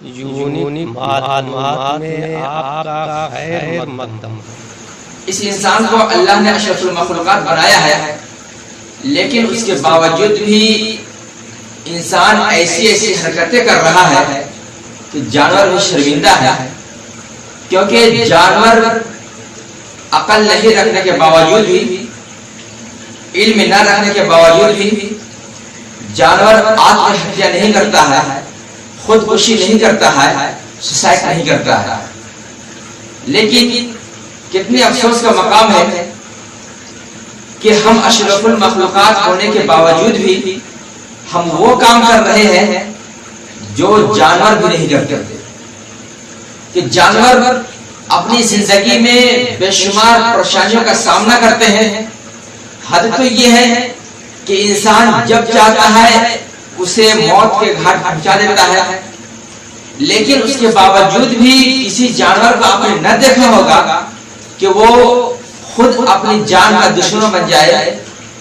Uni معلومات میں آپ کا خیر مقدم۔ اس انسان کو اللہ نے اشرف المخلوقات بنایا ہے، لیکن اس کے باوجود بھی انسان ایسی ایسی حرکتیں کر رہا ہے کہ جانور بھی شرمندہ ہے، کیونکہ جانور عقل نہیں رکھنے کے باوجود بھی، علم نہ رکھنے کے باوجود بھی جانور آتم ہتیا نہیں کرتا ہے، خودکشی نہیں کرتا ہے، سوسائڈ نہیں کرتا ہے۔ لیکن کتنے افسوس کا مقام ہے کہ ہم اشرف المخلوقات ہونے کے باوجود بھی ہم وہ کام کر رہے ہیں جو جانور بھی نہیں کرتے، کہ جانور اپنی زندگی میں بے شمار پریشانیوں کا سامنا کرتے ہیں۔ حد تو یہ ہے کہ انسان جب چاہتا ہے اسے موت کے گھاٹ پہنچا دیتا ہے، لیکن اس کے باوجود بھی کسی جانور کو آپ نے نہ دیکھا ہوگا کہ وہ خود اپنی جان کا دشمن بن جائے،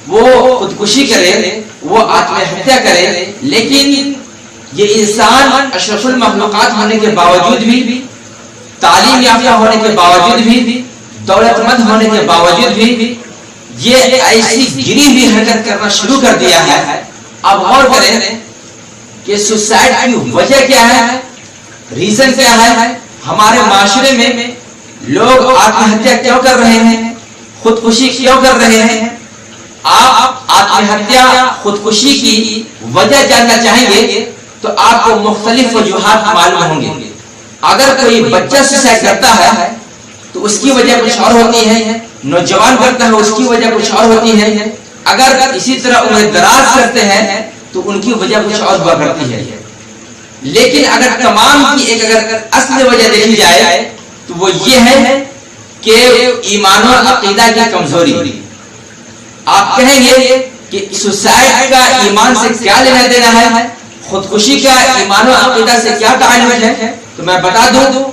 وہ خودکشی کرے، وہ آتم ہتیا کرے۔ لیکن یہ انسان اشرف المخلوقات ہونے کے باوجود بھی، تعلیم یافتہ ہونے کے باوجود بھی، دولت مند ہونے کے باوجود بھی یہ ایسی گری ہوئی حرکت کرنا شروع کر دیا ہے۔ اب غور کریں کہ سوسائڈ کی وجہ کیا ہے، ریزن کیا ہے۔ ہمارے معاشرے میں لوگ آتم ہتیا کیوں کر رہے ہیں، خودکشی کیوں کر رہے ہیں؟ آپ آتم ہتیا خودکشی کی وجہ جاننا چاہیں گے تو آپ کو مختلف وجوہات معلوم ہوں گے۔ اگر کوئی بچہ سوسائڈ کرتا ہے تو اس کی وجہ کچھ اور ہوتی ہے، نوجوان کرتا ہے اس کی وجہ کچھ اور ہوتی ہے، اگر اسی طرح عمر دراز کرتے ہیں تو ان کی وجہ کچھ اور ہوا کرتی ہے۔ لیکن اگر تمام کی ایک اگر اصل وجہ دیکھی جائے تو وہ یہ ہے کہ ایمان و عقیدہ کی کمزوری۔ آپ کہیں گے کہ سوسائڈ کا ایمان سے کیا لینا دینا ہے، خودکشی کا ایمان و عقیدہ سے کیا تعلق ہے؟ تو میں بتا دوں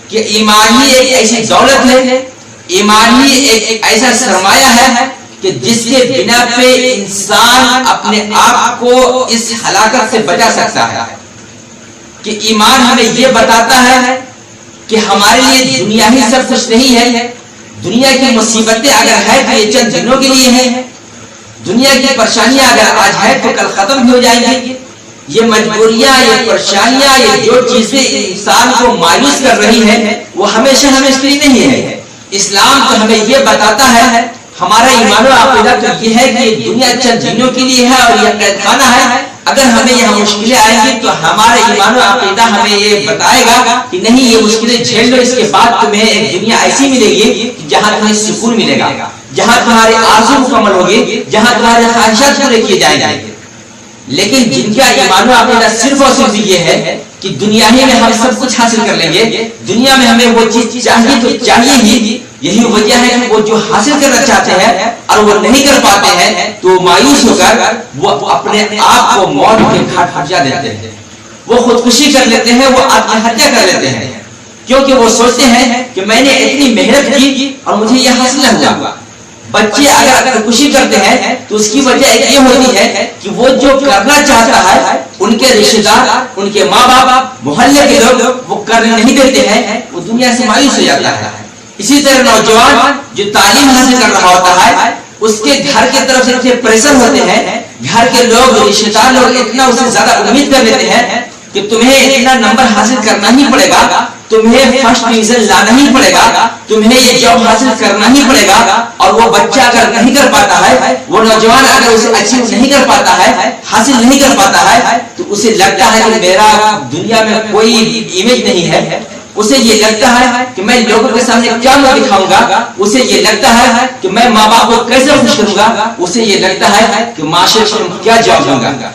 کہ ایمان ہی ایک ایسی دولت ہے، ایمان ہی ایک ایسا سرمایہ ہے کہ جس کے بنا پہ انسان اپنے آپ کو اس ہلاکت سے بچا سکتا ہے۔ کہ ایمان ہمیں یہ بتاتا ہے کہ ہمارے لیے دنیا ہی سب کچھ نہیں ہے، دنیا کی مصیبتیں اگر ہے تو یہ چند دنوں کے لیے ہیں، دنیا کی پریشانیاں اگر آج ہے تو کل ختم بھی ہو جائیں گی۔ یہ مجبوریاں، یہ پریشانیاں، یہ جو چیزیں انسان کو مایوس کر رہی ہیں وہ ہمیشہ ہمیشہ کے لیے نہیں ہے۔ اسلام تو ہمیں یہ بتاتا ہے، ہمارا ایمان و عقیدہ تو یہ ہے کہ دنیا چند دنوں کے لیے ہے اور یہ قید خانہ ہے۔ اگر ہمیں یہاں مشکلیں آئیں گی تو ہمارا ایمان و عقیدہ ہمیں یہ بتائے گا کہ نہیں، یہ مشکلیں جھیل لو، اس کے بعد تمہیں ایک دنیا ایسی ملے گی جہاں تمہیں سکون ملے گا، جہاں تمہارے آرزو مکمل ہوگی، جہاں تمہارے خواہشات پورے کیے جائیں گے۔ لیکن جن کا ایمان و عقیدہ صرف اور صرف یہ ہے کہ دنیا ہی میں ہم سب کچھ حاصل کر لیں گے، دنیا میں ہمیں وہ چیز چاہیے تو چاہیے ہی، یہی وجہ ہے کہ وہ جو حاصل کرنا چاہتے ہیں اور وہ نہیں کر پاتے ہیں تو مایوس ہو کر وہ اپنے آپ کو موت کے گھاٹ پہنچا دیتے ہیں، وہ خودکشی کر لیتے ہیں، وہ آتم ہتیا کر لیتے ہیں، کیونکہ وہ سوچتے ہیں کہ میں نے اتنی محنت کی اور مجھے یہ حاصل نہ ہوا۔ بچے اگر خودکشی کرتے ہیں تو اس کی وجہ یہ ہوتی ہے کہ وہ جو کرنا چاہتا ہے ان کے رشتہ دار، ان کے ماں باپ، محلے کے لوگ وہ کرنے نہیں دیتے ہیں، وہ دنیا سے مایوس ہو جاتا ہے۔ اسی طرح نوجوان جو تعلیم حاصل کر رہا ہوتا ہے اس کے گھر کی طرف سے اتنے پریشر ہوتے ہیں، گھر کے لوگ، رشتہ دار لوگ اتنا اسے زیادہ امید کر لیتے ہیں کہ تمہیں اتنا نمبر حاصل کرنا ہی پڑے گا، تمہیں فرسٹ ڈویژن لانا ہی پڑے گا، تمہیں یہ جاب حاصل کرنا ہی پڑے گا۔ اور وہ بچہ اگر نہیں کر پاتا ہے، وہ نوجوان اگر اسے اچیو نہیں کر پاتا ہے، حاصل نہیں کر پاتا ہے، تو اسے لگتا ہے کہ میرا دنیا میں کوئی امیج نہیں ہے، اسے یہ لگتا ہے کہ میں لوگوں کے سامنے کیا منہ دکھاؤں گا، اسے یہ لگتا ہے کہ میں ماں باپ کو کیسے خوش کروں گا، اسے یہ لگتا ہے کہ معاشرے کو کیا جواب دوں گا۔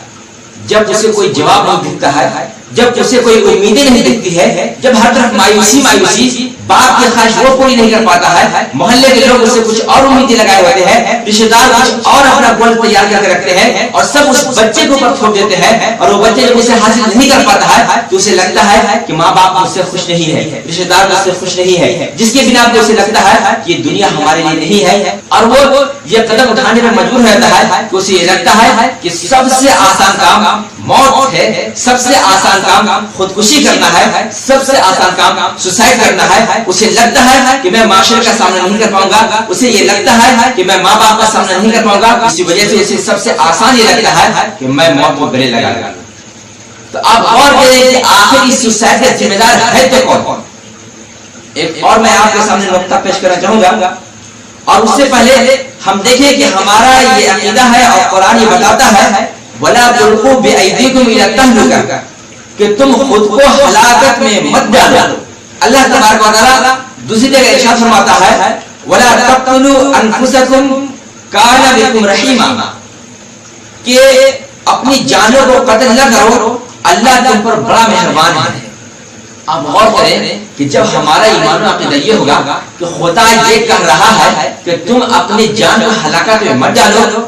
جب اسے کوئی جواب نہیں دکھتا ہے، جب اسے کوئی امیدیں نہیں دکھتی ہے، جب ہر طرف مایوسی مایوسی، باپ کی خواہش وہ پوری نہیں کر پاتا ہے، محلے کے لوگ اسے کچھ اور امیدیں لگائے ہوتے ہیں، رشتہ دار کچھ اور اپنا گول تیار کر کے رکھتے ہیں اور سب اس بچے کے اوپر تھوپ دیتے ہیں، اور وہ بچے جب اسے حاصل نہیں کر پاتا ہے تو اسے لگتا ہے کہ ماں باپ مجھ سے خوش نہیں ہے، رشتہ دار مجھ سے خوش نہیں ہے، جس کے بنا پہ اسے لگتا ہے کہ یہ دنیا ہمارے لیے نہیں ہے، اور وہ یہ قدم اٹھانے میں مجبور رہتا ہے کہ اسے یہ لگتا ہے کہ سب سے آسان کام موت ہے، سب سے آسان آسان کام خودکشی کرنا ہے، سب سے آسان کام سوسائڈ کرنا ہے. اسے لگتا ہے کہ میں معاشرے کا سامنا نہیں کر پاؤں گا، اسے یہ لگتا ہے کہ میں ماں باپ کا سامنا نہیں کر پاؤں گا، اسی وجہ سے اسے سب سے آسان یہ لگتا ہے کہ میں موت کو گلے لگا لوں. تو آپ غور کریں کہ آخر اس سوسائڈ کا ذمہ دار ہے تو کون؟ ایک اور میں آپ کے سامنے نقطہ پیش کرنا چاہوں گا، اور اس سے پہلے ہم دیکھیں کہ ہمارا یہ عقیدہ ہے اور قرآن یہ بتاتا ہے وَلَا تُلْقُوا بِأَيْدِيكُمْ إِلَى التَّهْلُكَةِ کہ تم خود کو ہلاکت میں مت ڈالو. اللہ تبارک و تعالیٰ دوسری جگہ ارشاد فرماتا ہے وَلَا تَقْتُلُوا أَنفُسَكُمْ كَانَ بِكُمْ رَحِيمًا کہ اپنی جانوں کو قتل نہ کرو، اللہ تم پر بڑا مہربان ہے. آپ غور کریں کہ جب ہمارا ایمان و عقیدہ یہ ہوگا کہ خدا یہ کہہ رہا ہے کہ تم اپنی جان کو ہلاکت میں مت ڈالو،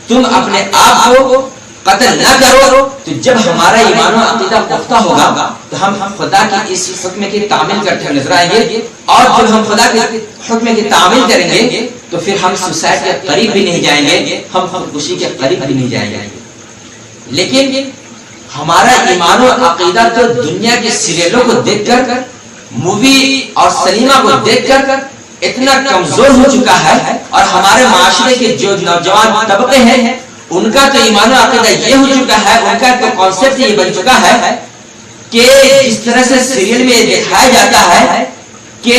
تم اپنے آپ کو قتل نہ کرو، تو جب ہمارا ایمان و عقیدہ پختہ ہوگا تو ہم خدا کی اس حکم کی تعمیل کرتے ہوئے نظر آئیں گے. اور جب ہم خدا کے حکم کی تعمیل کریں گے تو پھر ہم سوسائڈ کے قریب بھی نہیں جائیں گے، ہم خودکشی کے قریب بھی نہیں جائیں گے. لیکن ہمارا ایمان و عقیدہ تو دنیا کے سیریلوں کو دیکھ کر، مووی اور سنیما کو دیکھ کر اتنا کمزور ہو چکا ہے، اور ہمارے معاشرے کے جو نوجوان طبقے ہیں ان کا تو ایمان و عقیدہ یہ ہو چکا ہے، ان کا تو کانسیپٹ یہ بن چکا ہے کہ اس طرح سے سیریل میں دکھایا جاتا ہے کہ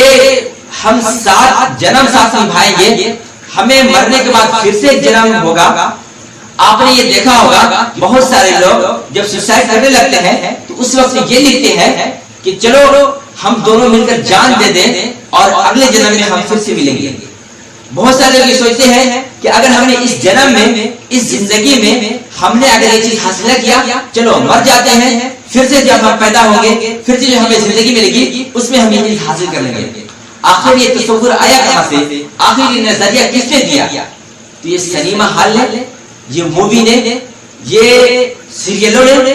ہم 7 جنم ساتھ نبھائیں گے، ہمیں مرنے کے بعد پھر سے ایک جنم ہوگا. آپ نے یہ دیکھا ہوگا بہت سارے لوگ جب سوسائڈ کرنے لگتے ہیں تو اس وقت یہ لکھتے ہیں کہ چلو ہم دونوں مل کر جان دے دیں اور اگلے جنم میں ہم پھر سے ملیں گے. بہت سارے لوگ یہ سوچتے ہیں کہ اگر ہم نے اس جنم میں، اس زندگی میں ہم نے اگر یہ چیز حاصل نہ کیا، چلو مر جاتے ہیں، پھر سے جب ہم پیدا ہوں گے، پھر سے جو ہمیں زندگی ملے گی اس میں ہم یہ چیز حاصل کر لیں گے. آخر یہ تصور آیا کہاں سے؟ آخر یہ نظریہ کس نے دیا؟ تو یہ سنیما ہال نے، یہ مووی نے، یہ سیریلوں نے،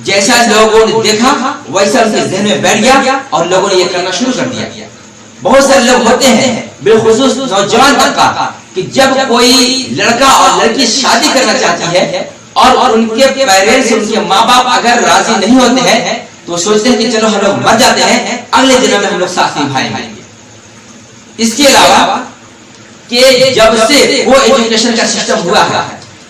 جیسا لوگوں نے دیکھا ویسا ان کے ذہن میں بیٹھ گیا اور لوگوں نے یہ کرنا شروع کر دیا. بہت سارے لوگ ہوتے ہیں بالخصوص نوجوان طبقہ کہ جب کوئی لڑکا اور لڑکی شادی کرنا چاہتی ہے اور ان کے پیرنٹس، ان کے ماں باپ اگر راضی نہیں ہوتے ہیں تو سوچتے ہیں کہ چلو ہم لوگ مر جاتے ہیں، اگلے جنم میں ہم لوگ ساتھ نبھائیں گے. اس کے علاوہ کہ جب سے وہ ایجوکیشن کا سسٹم ہوا ہے،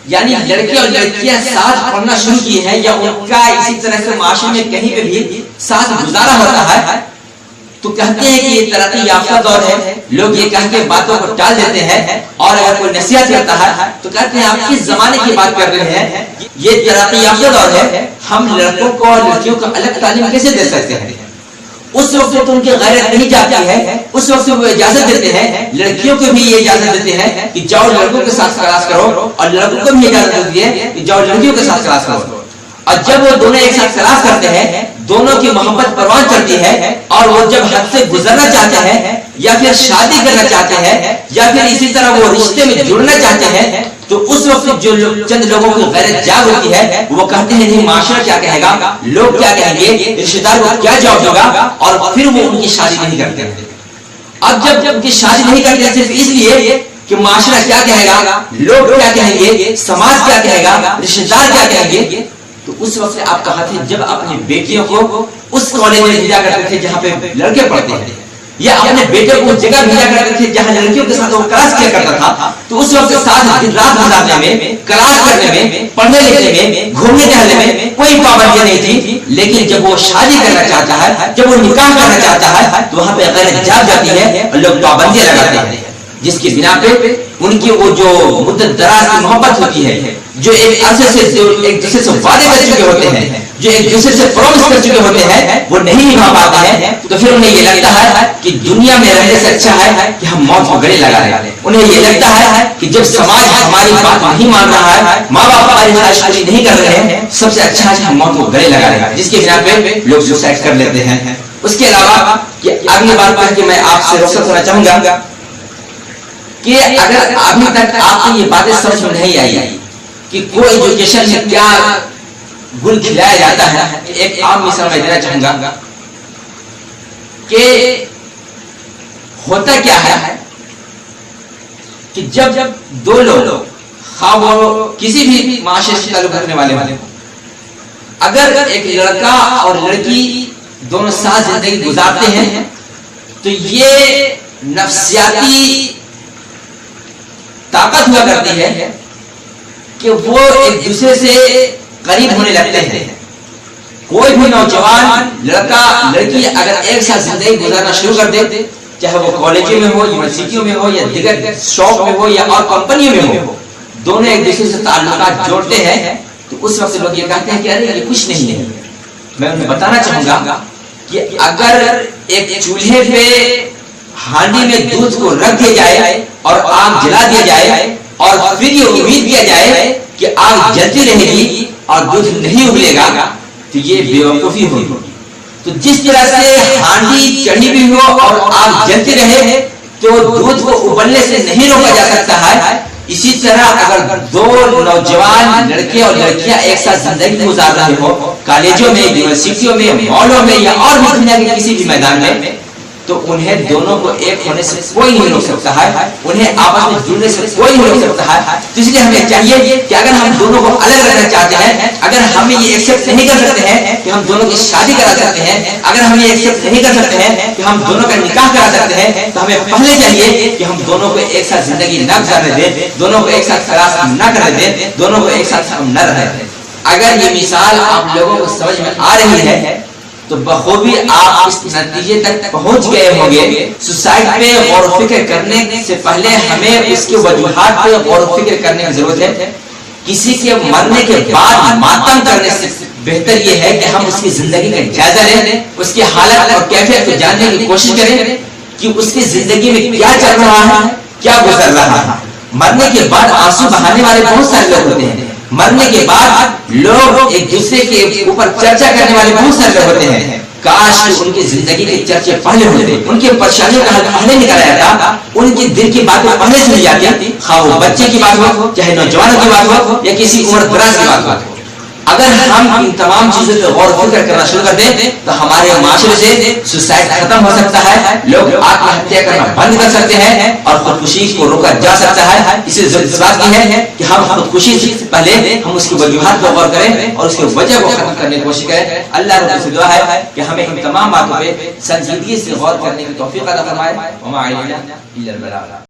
یعنی لڑکے اور لڑکیاں ساتھ پڑھنا شروع کی ہیں، یا ان کا اسی طرح سے معاشرے میں کہیں پہ بھی ساتھ گزارا ہوتا ہے، تو کہتے ہیں کہ یہ ترقی یافتہ دور ہے. لوگ یہ کہہ کے باتوں کو ٹال دیتے ہیں، اور اگر کوئی نصیحت کرتا ہے تو کہتے ہیں آپ کس زمانے کی بات کر رہے ہیں، یہ ترقی یافتہ دور ہے، ہم لڑکوں کو اور لڑکیوں کو الگ تعلیم کیسے دے سکتے ہیں؟ اس وقت تو ان کی غیرت نہیں جاتی ہے، اس وقت وہ اجازت دیتے ہیں، لڑکیوں کو بھی یہ اجازت دیتے ہیں کہ جاؤ لڑکوں کے ساتھ کلاس کرو، اور لڑکوں کو بھی اجازت دیتی ہے کہ جاؤ لڑکیوں کے ساتھ کلاس کرو. اور جب وہ دونوں ایک ساتھ کلاس کرتے ہیں، دونوں کی محبت پروان چڑھتی ہے، اور وہ جب حد سے گزرنا چاہتے ہیں یا پھر شادی کرنا چاہتے ہیں یا پھر اسی طرح وہ رشتے میں جڑنا چاہتے ہیں، تو اس وقت جو چند لوگوں کی غیرت جاگ ہوتی ہے وہ کہتے ہیں نہیں معاشرہ کیا کہے گا، لوگ کیا کہیں گے، رشتے دار کو کیا جواب ہوگا، اور پھر وہ ان کی شادی نہیں کرتے. اب جب ان کی شادی نہیں کرتے صرف اس لیے کہ معاشرہ کیا کہے گا، لوگ کیا کہیں گے، سماج کیا کہے گا، رشتے دار کیا کہیں گے، تو اس وقت آپ کہا تھے جب اپنی بیٹیوں کو اس کالج میں بھیجا کرتے تھے جہاں پہ لڑکے پڑھتے ہیں، یا اپنے بیٹے کو جگہ بھیجا کرتے تھے جہاں لڑکیوں کے ساتھ وہ کلاس کیا کرتا تھا، تو اس وقت ساتھ رات گزارنے میں، کلاس کرنے میں، پڑھنے لکھنے میں، گھومنے ٹہلنے میں کوئی پابندی نہیں تھی. لیکن جب وہ شادی کرنا چاہتا ہے، جب وہ نکاح کرنا چاہتا ہے، تو وہاں پہ غیرت جاگ جاتی ہے اور لوگ پابندیاں لگاتے ہیں، جس کی بنا پہ ان کی وہ جو مدت دراز کی محبت ہوتی ہے، جو ایک عرصے سے ایک دوسرے سے وعدے کر چکے ہوتے ہیں، جو ایک دوسرے سے پرومس کر چکے ہوتے ہیں، وہ نہیں نبھا پاتے ہیں، تو پھر انہیں یہ لگتا ہے کہ دنیا میں رہنے سے اچھا ہے کہ ہم موت کو گلے لگا لیں. انہیں یہ لگتا ہے کہ جب سماج ہماری بات نہیں مان رہا ہے، ماں باپ ہماری خواہش پوری نہیں کر رہے ہیں، سب سے اچھا ہے کہ ہم موت کو گلے لگا لیں، جس کی بنا پہ لوگ سوسائڈ کر لیتے ہیں. اس کے علاوہ اگلی بات کہہ کے میں آپ سے رخصت ہونا چاہوں گا کہ اگر ابھی تک آپ کو یہ باتیں سمجھ میں نہیں آئی کہ کو ایجوکیشن میں کیا گل کھلایا جاتا ہے، ایک عام مثال میں دینا چاہوں گا کہ ہوتا کیا ہے کہ جب دو لوگ خواہ وہ کسی بھی معاشرے سے تعلق رکھنے والے ہوں، اگر ایک لڑکا اور لڑکی دونوں ساتھ زندگی گزارتے ہیں تو یہ نفسیاتی طاقت ہوا کرتی ہے کہ وہ ایک دوسرے سے قریب ہونے لگتے ہیں. کوئی بھی نوجوان لڑکا لڑکی اگر ایک ساتھ زندگی گزارنا شروع کر دے، چاہے وہ کالجوں میں ہو، یونیورسٹیوں میں ہو، یا دیگر شاپ میں ہو، یا اور کمپنیوں میں ہو، دونوں ایک دوسرے سے تعلقات جوڑتے ہیں، تو اس وقت لوگ یہ کہتے ہیں کہ ارے یہ کچھ نہیں ہے. میں انہیں بتانا چاہوں گا کہ اگر ایک چولہے پہ ہانڈی میں دودھ کو رکھ دیا جائے اور آگ جلا دیا جائے اور پھر یہ امید کیا جائے کہ آگ جلتی رہے گی اور دودھ نہیں ابلے گا، تو یہ بیوقوفی ہوگی. تو جس طرح سے ہانڈی چڑھی بھی ہو اور آگ جلتی رہے تو دودھ کو ابلنے سے نہیں روکا جا سکتا ہے، اسی طرح اگر دو نوجوان لڑکے اور لڑکیاں ایک ساتھ زندگی گزار رہے ہو، کالجوں میں، یونیورسٹیوں میں، مالوں میں، یا اور بھی دنیا کے کسی بھی میدان میں، تو انہیں دونوں کو ایک ہونے سے کوئی نہیں روک سکتا ہے، انہیں آپس میں جڑنے سے کوئی نہیں روک سکتا ہے. تو اس لیے ہمیں چاہیے کہ اگر ہم دونوں کو الگ رکھنا چاہتے ہیں، اگر ہم یہ ایکسپٹ نہیں کر سکتے ہیں کہ ہم دونوں کی شادی کرا سکتے ہیں، اگر ہم یہ ایکسپٹ نہیں کر سکتے ہیں کہ ہم دونوں کا نکاح کرا سکتے ہیں، تو ہمیں پہلے چاہیے کہ ہم دونوں کو ایک ساتھ زندگی نہ گزارنے دیں، دونوں کو ایک ساتھ فراغ نہ کرنے دیں، دونوں کو ایک ساتھ ہم نہ رہنے دیں. اگر یہ مثال آپ لوگوں کو سمجھ میں آ رہی ہے تو بخوبی آپ اس نتیجے تک پہنچ گئے ہوں گے. سوسائڈ پہ غور و فکر کرنے سے پہلے ہمیں اس کے وجوہات پہ غور و فکر کرنے کی ضرورت ہے. کسی کے مرنے کے بعد ماتم کرنے سے بہتر یہ ہے کہ ہم اس کی زندگی کا جائزہ لیں، اس کی حالت اور کیفیت کو جاننے کی کوشش کریں کہ اس کی زندگی میں کیا چل رہا ہے، کیا گزر رہا ہے. مرنے کے بعد آنسو بہانے والے بہت سارے لوگ ہوتے ہیں، مرنے کے بعد لوگ ایک دوسرے کے اوپر چرچا کرنے والے بہت سارے لوگ ہوتے ہیں. کاش کہ ان کی زندگی کے چرچے پہلے ہوتے، ان کی پریشانیوں کا حل پہلے نکالا جاتا، ان کی دل کی باتیں پہلے سنی جاتی، خواہ وہ بچے کی بات ہو، چاہے نوجوانوں کی بات ہو، یا کسی عمر دراز کی بات ہو. اگر ہم ان تمام چیزوں پہ غور و فکر کرنا شروع کر دیں تو ہمارے معاشرے سے سوسائڈ ختم ہو سکتا ہے، لوگ آتم ہتیا کرنا بند کر سکتے ہیں اور خودکشی کو روکا جا سکتا ہے. اس سے ضرورت اس بات کی ہے کہ ہم خودکشی سے پہلے ہم اس کی وجوہات پر غور کریں اور اس کی وجہ کو ختم کرنے کی کوشش کریں. اللہ رب سے دعا ہے کہ ہمیں ان تمام باتوں پہ سنجیدگی سے غور کرنے کی توفیق عطا فرمائے. وما علینا الا البلاغ.